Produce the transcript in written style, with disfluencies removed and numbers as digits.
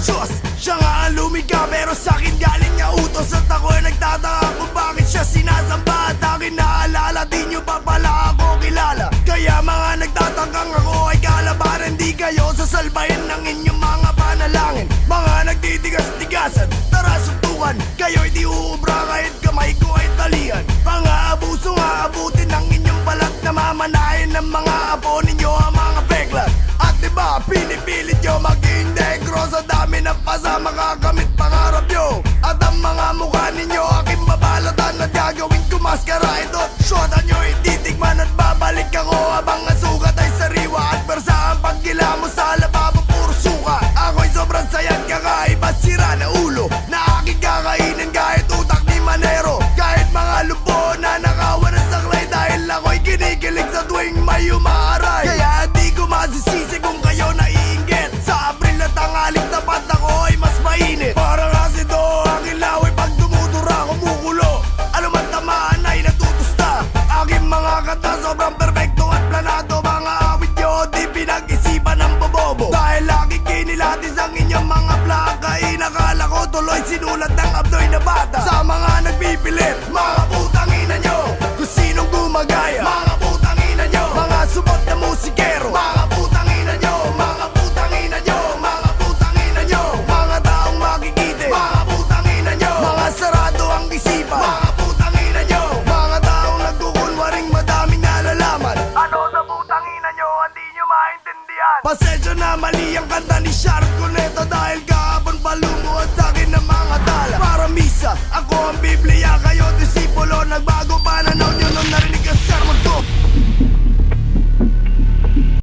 Diyos. Siya nga ang lumikha pero sa'kin galing niya utos. At ako'y nagtataka kung bakit siya sinasamba. At akin naalala, di nyo pa pala ako kilala. Kaya mga nagtatangkang ako ay kalabaran. Di kayo sasalbahin ng inyong mga panalangin. Mga nagtitigas-tigasan, tara suntukan. Kayo'y di uubra kahit kamay ko ay talian. Mga abuso nga abutin ng inyong balat. Namamanahin ng mga apo ninyo ang mga peklat. At diba pinipilit nyo maging negro. Sa dami ng pasama kakamit pangarap nyo. At ang mga mukha ninyo aking babalatan. At gagawin ko maskara ito. Shotan nyo ititikman at babalik ako. Habang ang sukat ay sariwa. At persa ang paggila mo sa lababo puro suka. Ako'y sobrang sayang kakaiba sira na ulo. Na aking kakainin kahit utak ni Manero. Kahit mga lupo na nakawan ng saklay. Dahil ako'y kinikilig sa tuwing may umaaray. Kaya di ko masisisi kung kayo naiinggit. Sa Abril na tangaling tapat ako ay mas mainit. Parang asido ang ilaw ay pag dumudura kumukulo. Ano man tamaan ay natutusta. Aking mga kata sobrang perfecto at planado. Mga awit nyo di pinag-isipan ng bobobo. Dahil aking kinilatis ang inyong mga plaka. Inakala ko tuloy sinulat ng abdoy na bata. Sa mga nagpipilit, mga puto